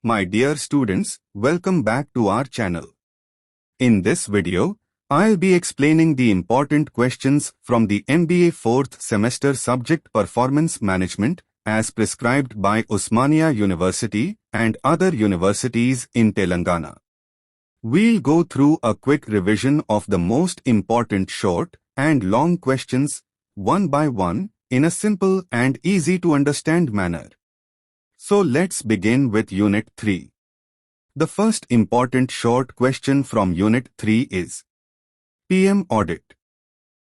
My dear students, welcome back to our channel. In this video, I'll be explaining the important questions from the MBA 4th semester subject Performance Management as prescribed by Osmania University and other universities in Telangana. We'll go through a quick revision of the most important short and long questions, one by one, in a simple and easy to understand manner. So let's begin with Unit 3. The first important short question from Unit 3 is PM Audit.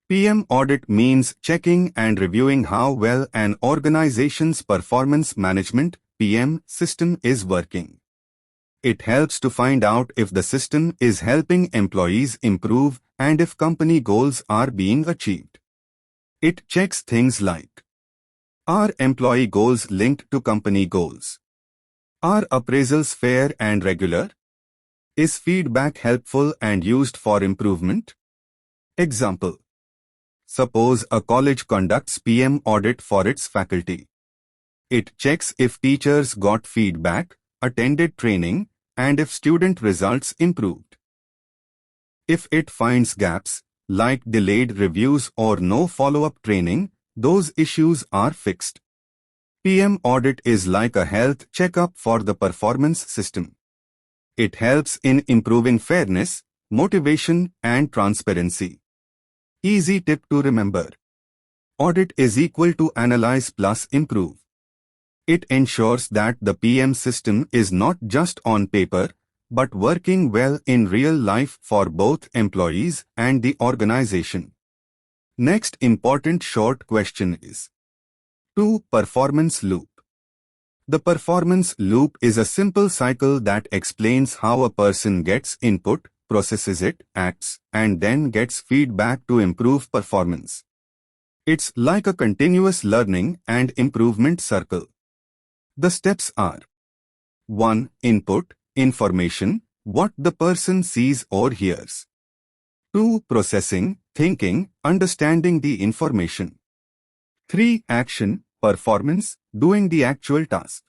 PM Audit means checking and reviewing how well an organization's performance management (PM) system is working. It helps to find out if the system is helping employees improve and if company goals are being achieved. It checks things like: are employee goals linked to company goals? Are appraisals fair and regular? Is feedback helpful and used for improvement? Example: suppose a college conducts PM audit for its faculty. It checks if teachers got feedback, attended training, and if student results improved. If it finds gaps, like delayed reviews or no follow-up training, those issues are fixed. PM audit is like a health checkup for the performance system. It helps in improving fairness, motivation, and transparency. Easy tip to remember. Audit is equal to analyze plus improve. It ensures that the PM system is not just on paper, but working well in real life for both employees and the organization. Next important short question is 2. Performance Loop. The performance loop is a simple cycle that explains how a person gets input, processes it, acts, and then gets feedback to improve performance. It's like a continuous learning and improvement circle. The steps are: 1. Input, information, what the person sees or hears. 2. Processing, thinking, understanding the information. 3. Action, performance, doing the actual task.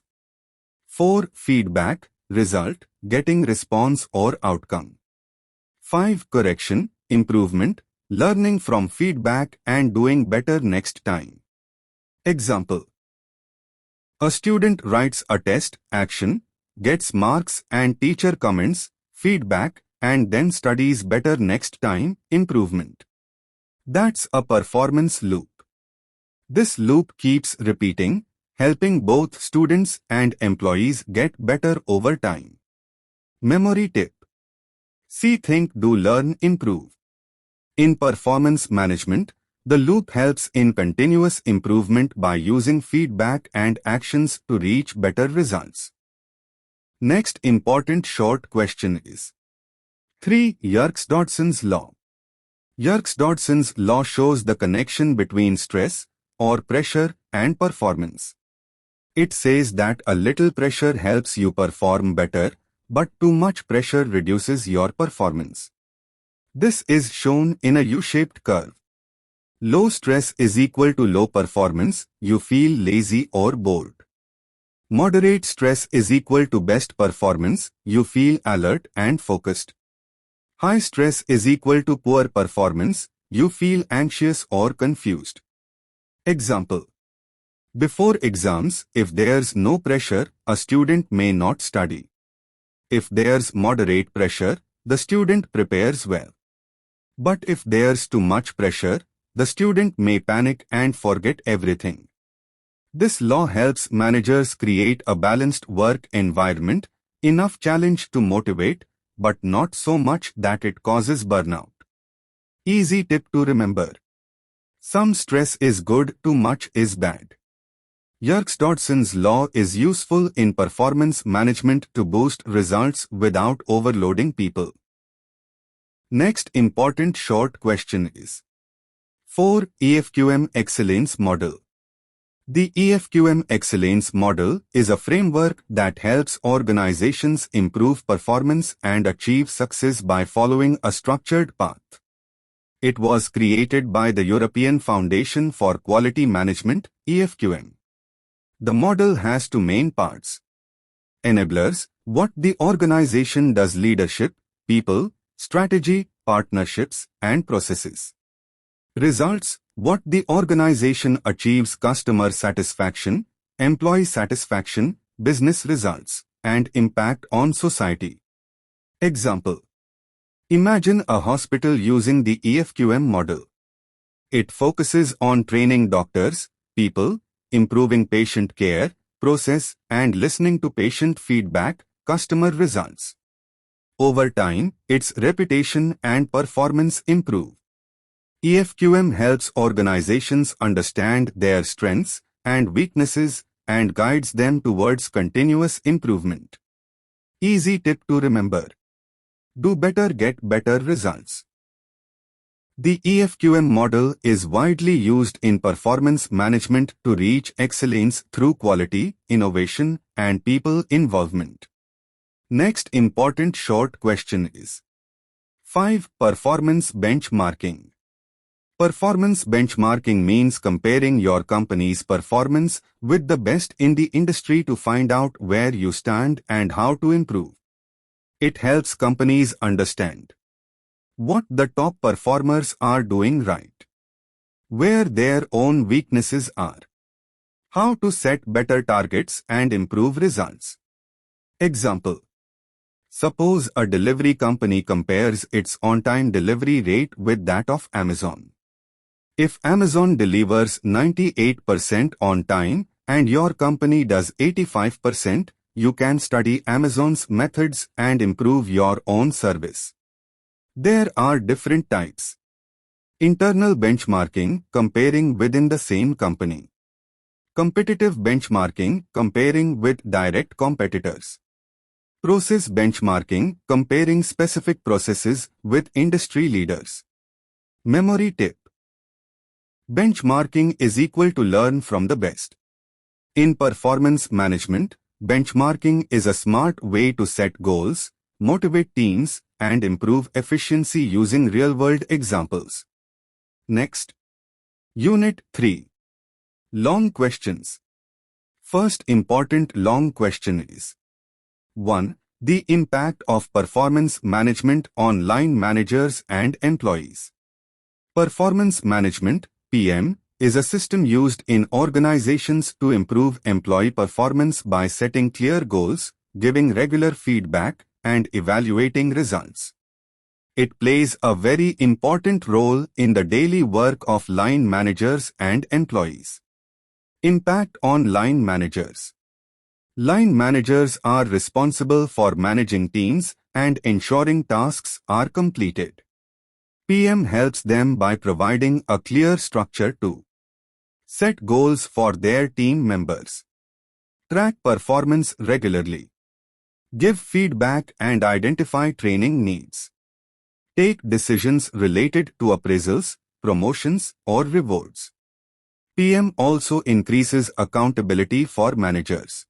4. Feedback, result, getting response or outcome. 5. Correction, improvement, learning from feedback and doing better next time. Example: a student writes a test, action, gets marks and teacher comments, feedback, and then studies better next time, improvement. That's a performance loop. This loop keeps repeating, helping both students and employees get better over time. Memory tip: see, think, do, learn, improve. In performance management, the loop helps in continuous improvement by using feedback and actions to reach better results. Next important short question is 3. Yerkes-Dodson's Law. Yerkes-Dodson's law shows the connection between stress, or pressure, and performance. It says that a little pressure helps you perform better, but too much pressure reduces your performance. This is shown in a U-shaped curve. Low stress is equal to low performance, you feel lazy or bored. Moderate stress is equal to best performance, you feel alert and focused. High stress is equal to poor performance, you feel anxious or confused. Example: before exams, if there's no pressure, a student may not study. If there's moderate pressure, the student prepares well. But if there's too much pressure, the student may panic and forget everything. This law helps managers create a balanced work environment, enough challenge to motivate, but not so much that it causes burnout. Easy tip to remember. Some stress is good, too much is bad. Yerkes-Dodson's law is useful in performance management to boost results without overloading people. Next important short question is 4. EFQM Excellence Model. The EFQM Excellence Model is a framework that helps organizations improve performance and achieve success by following a structured path. It was created by the European Foundation for Quality Management, EFQM. The model has two main parts: Enablers, what the organization does: leadership, people, strategy, partnerships, and processes. Results, what the organization achieves: customer satisfaction, employee satisfaction, business results, and impact on society. Example. Imagine a hospital using the EFQM model. It focuses on training doctors, people, improving patient care, process, and listening to patient feedback, customer results. Over time, its reputation and performance improve. EFQM helps organizations understand their strengths and weaknesses and guides them towards continuous improvement. Easy tip to remember. Do better, get better results. The EFQM model is widely used in performance management to reach excellence through quality, innovation, and people involvement. Next important short question is 5. Performance benchmarking. Performance benchmarking means comparing your company's performance with the best in the industry to find out where you stand and how to improve. It helps companies understand what the top performers are doing right, where their own weaknesses are, how to set better targets and improve results. Example. Suppose a delivery company compares its on-time delivery rate with that of Amazon. If Amazon delivers 98% on time and your company does 85%, you can study Amazon's methods and improve your own service. There are different types. Internal benchmarking, comparing within the same company. Competitive benchmarking, comparing with direct competitors. Process benchmarking, comparing specific processes with industry leaders. Memory tip. Benchmarking is equal to learn from the best. In performance management, benchmarking is a smart way to set goals, motivate teams, and improve efficiency using real-world examples. Next. Unit 3. Long questions. First important long question is 1. The impact of performance management on line managers and employees. Performance management, PM, is a system used in organizations to improve employee performance by setting clear goals, giving regular feedback, and evaluating results. It plays a very important role in the daily work of line managers and employees. Impact on line managers. Line managers are responsible for managing teams and ensuring tasks are completed. PM helps them by providing a clear structure to set goals for their team members, track performance regularly, give feedback and identify training needs, take decisions related to appraisals, promotions, or rewards. PM also increases accountability for managers.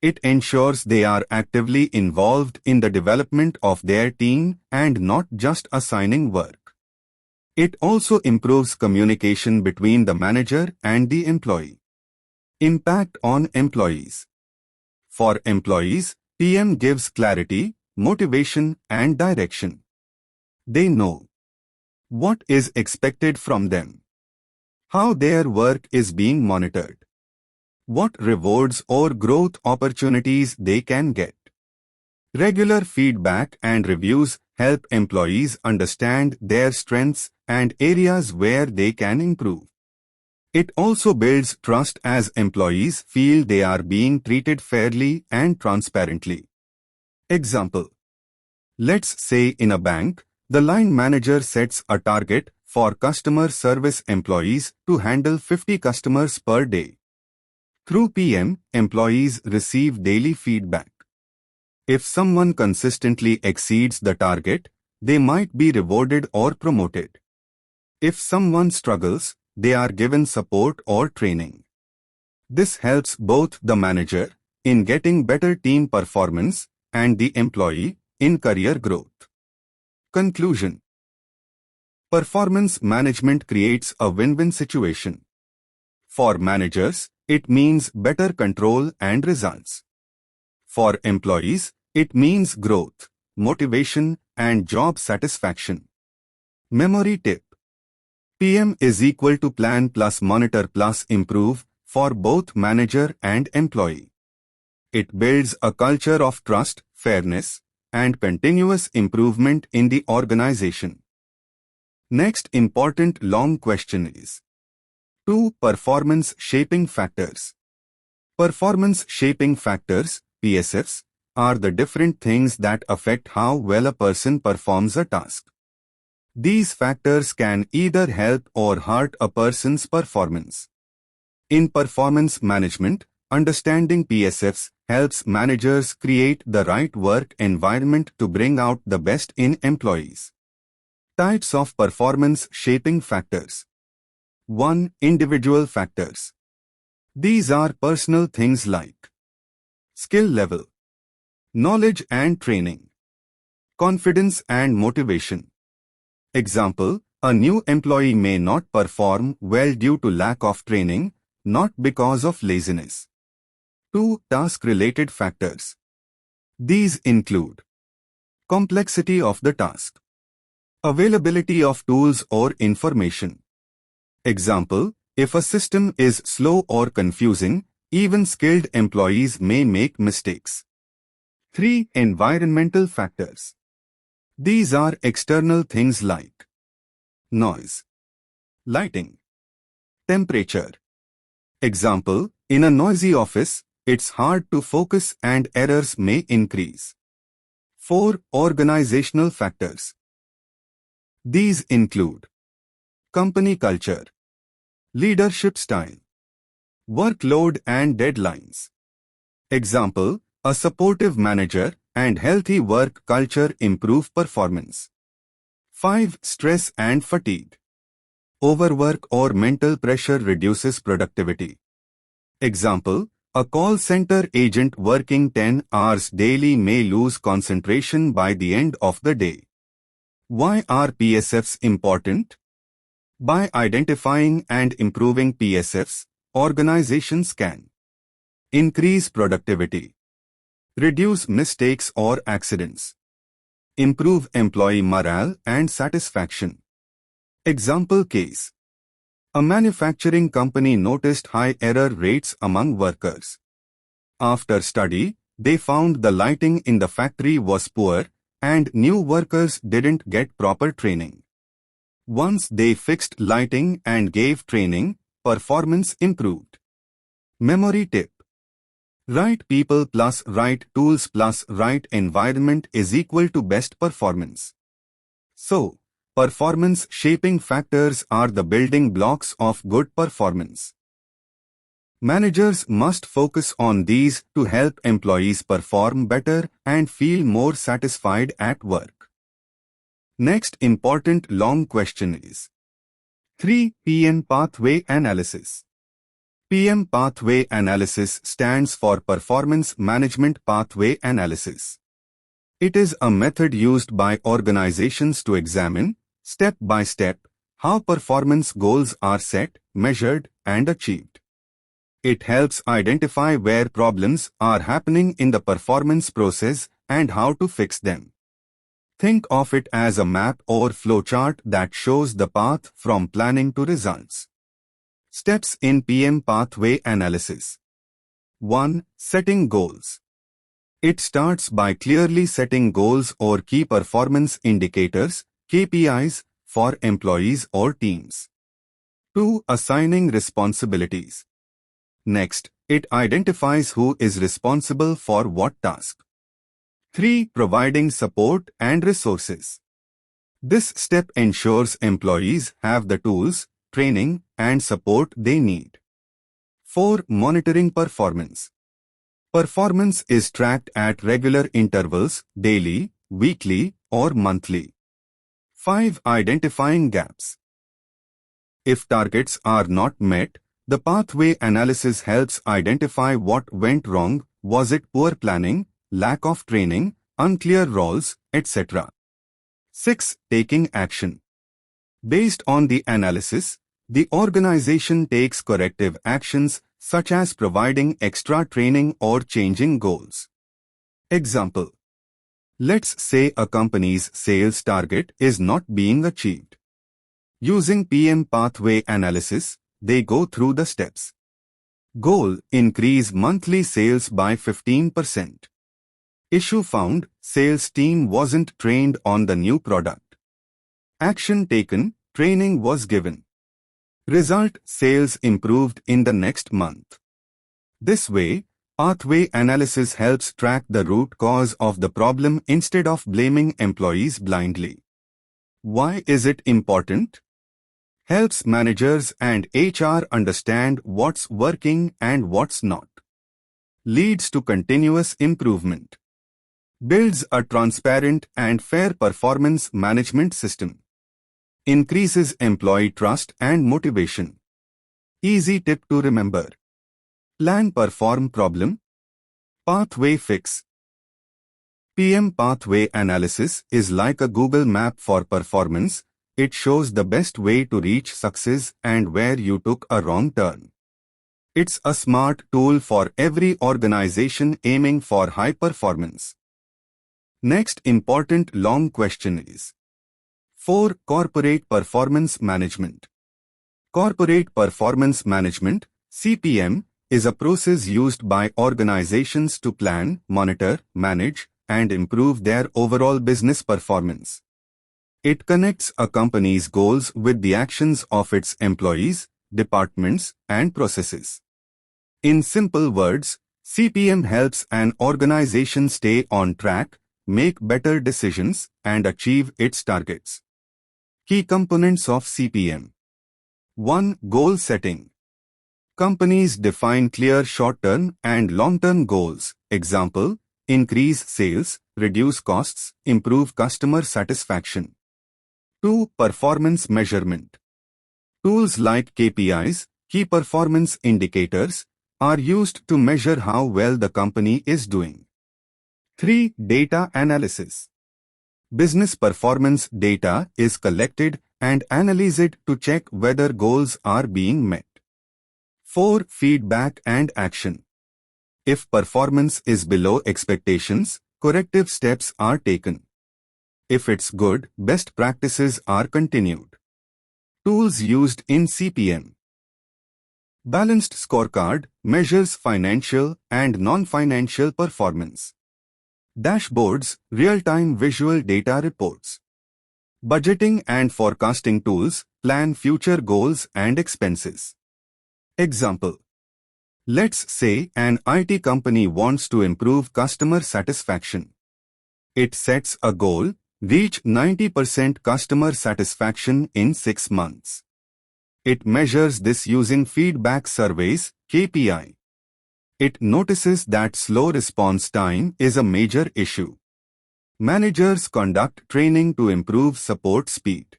It ensures they are actively involved in the development of their team and not just assigning work. It also improves communication between the manager and the employee. Impact on employees. For employees, PM gives clarity, motivation, and direction. They know what is expected from them, how their work is being monitored, what rewards or growth opportunities they can get. Regular feedback and reviews help employees understand their strengths and areas where they can improve. It also builds trust as employees feel they are being treated fairly and transparently. Example. Let's say in a bank, the line manager sets a target for customer service employees to handle 50 customers per day. Through PM, employees receive daily feedback. If someone consistently exceeds the target, they might be rewarded or promoted. If someone struggles, they are given support or training. This helps both the manager in getting better team performance and the employee in career growth. Conclusion. Performance management creates a win-win situation. For managers, it means better control and results. For employees, it means growth, motivation, and job satisfaction. Memory tip. PM is equal to plan plus monitor plus improve for both manager and employee. It builds a culture of trust, fairness, and continuous improvement in the organization. Next important long question is 2. Performance shaping factors. Performance shaping factors, PSFs, are the different things that affect how well a person performs a task. These factors can either help or hurt a person's performance. In performance management, understanding PSFs helps managers create the right work environment to bring out the best in employees. Types of performance shaping factors. 1. Individual factors. These are personal things like skill level, knowledge and training, confidence and motivation. Example, a new employee may not perform well due to lack of training, not because of laziness. 2. Task-related factors. These include complexity of the task, availability of tools or information. Example, if a system is slow or confusing, even skilled employees may make mistakes. 3. Environmental factors. These are external things like noise, lighting, temperature. Example, in a noisy office, it's hard to focus and errors may increase. 4. Organizational factors. These include company culture, leadership style, workload and deadlines. Example, a supportive manager and healthy work culture improve performance. 5. Stress and fatigue. Overwork or mental pressure reduces productivity. Example, a call center agent working 10 hours daily may lose concentration by the end of the day. Why are PSFs important? By identifying and improving PSFs, organizations can increase productivity, reduce mistakes or accidents, improve employee morale and satisfaction. Example case. A manufacturing company noticed high error rates among workers. After study, they found the lighting in the factory was poor and new workers didn't get proper training. Once they fixed lighting and gave training, performance improved. Memory tip. Right people plus right tools plus right environment is equal to best performance. So, performance shaping factors are the building blocks of good performance. Managers must focus on these to help employees perform better and feel more satisfied at work. Next important long question is 3. PM Pathway Analysis. PM Pathway Analysis stands for Performance Management Pathway Analysis. It is a method used by organizations to examine, step by step, how performance goals are set, measured, and achieved. It helps identify where problems are happening in the performance process and how to fix them. Think of it as a map or flowchart that shows the path from planning to results. Steps in PM Pathway Analysis. 1. Setting goals. It starts by clearly setting goals or key performance indicators, KPIs, for employees or teams. 2. Assigning responsibilities. Next, it identifies who is responsible for what task. 3. Providing support and resources. This step ensures employees have the tools, training, and support they need. 4. Monitoring performance. Performance is tracked at regular intervals, daily, weekly, or monthly. 5. Identifying gaps. If targets are not met, the pathway analysis helps identify what went wrong. Was it poor planning, lack of training, unclear roles, etc.? 6. Taking action. Based on the analysis, the organization takes corrective actions such as providing extra training or changing goals. Example. Let's say a company's sales target is not being achieved. Using PM pathway analysis, they go through the steps. Goal: increase monthly sales by 15%. Issue found: sales team wasn't trained on the new product. Action taken: training was given. Result: sales improved in the next month. This way, pathway analysis helps track the root cause of the problem instead of blaming employees blindly. Why is it important? Helps managers and HR understand what's working and what's not. Leads to continuous improvement. Builds a transparent and fair performance management system. Increases employee trust and motivation. Easy tip to remember. Plan, perform, problem. Pathway fix. PM pathway analysis is like a Google map for performance. It shows the best way to reach success and where you took a wrong turn. It's a smart tool for every organization aiming for high performance. Next important long question is 4. Corporate Performance Management. Corporate Performance Management, CPM, is a process used by organizations to plan, monitor, manage, and improve their overall business performance. It connects a company's goals with the actions of its employees, departments, and processes. In simple words, CPM helps an organization stay on track, make better decisions, and achieve its targets. Key components of CPM. 1. Goal setting. Companies define clear short-term and long-term goals. Example: increase sales, reduce costs, improve customer satisfaction. 2. Performance measurement. Tools like KPIs, key performance indicators, are used to measure how well the company is doing. 3. Data analysis. Business performance data is collected and analyzed to check whether goals are being met. 4. Feedback and action. If performance is below expectations, corrective steps are taken. If it's good, best practices are continued. Tools used in CPM. Balanced scorecard measures financial and non-financial performance. Dashboards, real-time visual data reports. Budgeting and forecasting tools plan future goals and expenses. Example. Let's say an IT company wants to improve customer satisfaction. It sets a goal: reach 90% customer satisfaction in 6 months. It measures this using feedback surveys, KPI. It notices that slow response time is a major issue. Managers conduct training to improve support speed.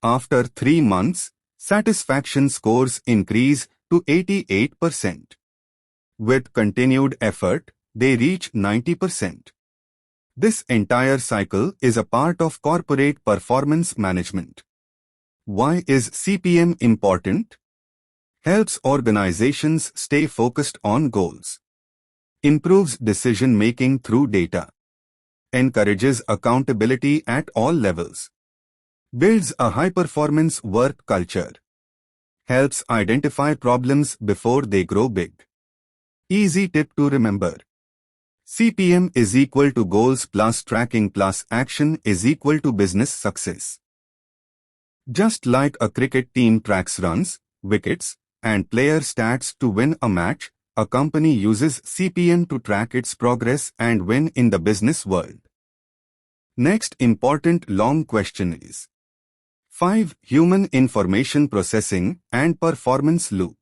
After 3 months, satisfaction scores increase to 88%. With continued effort, they reach 90%. This entire cycle is a part of corporate performance management. Why is CPM important? Helps organizations stay focused on goals. Improves decision-making through data. Encourages accountability at all levels. Builds a high-performance work culture. Helps identify problems before they grow big. Easy tip to remember. CPM is equal to goals plus tracking plus action is equal to business success. Just like a cricket team tracks runs, wickets, and player stats to win a match, a company uses CPM to track its progress and win in the business world. Next important long question is 5. Human Information Processing and Performance Loop.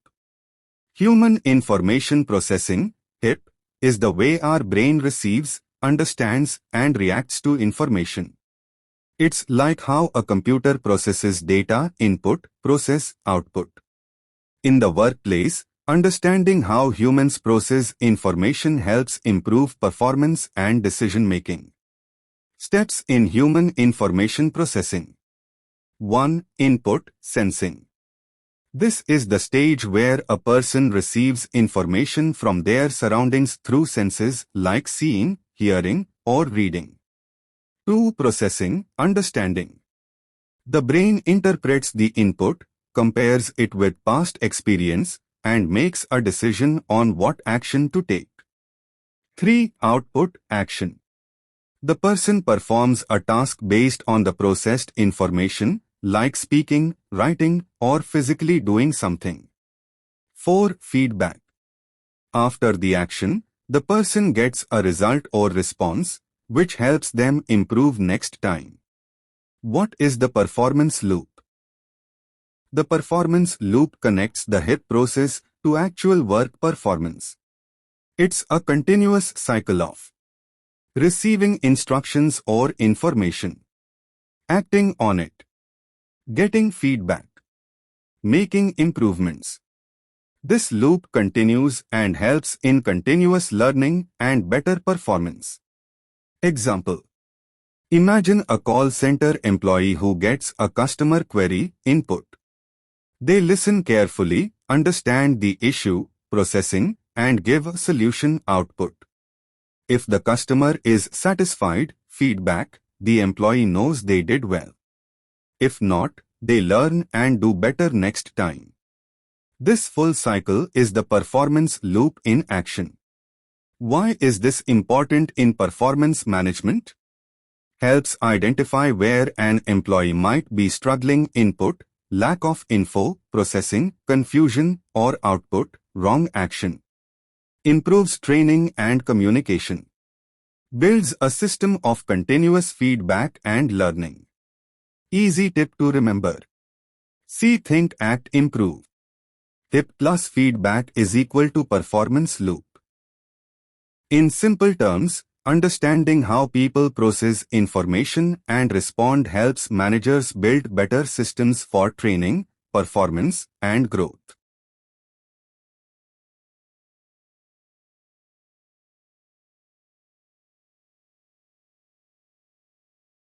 Human Information Processing, HIP, is the way our brain receives, understands, and reacts to information. It's like how a computer processes data: input, process, output. In the workplace, understanding how humans process information helps improve performance and decision-making. Steps in human information processing. 1. Input, sensing. This is the stage where a person receives information from their surroundings through senses like seeing, hearing, or reading. 2. Processing, understanding. The brain interprets the input, compares it with past experience, and makes a decision on what action to take. 3. Output, action. The person performs a task based on the processed information, like speaking, writing, or physically doing something. 4. Feedback. After the action, the person gets a result or response, which helps them improve next time. What is the performance loop? The performance loop connects the HIP process to actual work performance. It's a continuous cycle of receiving instructions or information, acting on it, getting feedback, making improvements. This loop continues and helps in continuous learning and better performance. Example. Imagine a call center employee who gets a customer query input. They listen carefully, understand the issue, processing, and give a solution output. If the customer is satisfied, feedback, the employee knows they did well. If not, they learn and do better next time. This full cycle is the performance loop in action. Why is this important in performance management? Helps identify where an employee might be struggling: input, lack of info, processing, confusion, or output, wrong action. Improves training and communication. Builds a system of continuous feedback and learning. Easy tip to remember. See, think, act, improve. HIP plus feedback is equal to performance loop. In simple terms, understanding how people process information and respond helps managers build better systems for training, performance, and growth.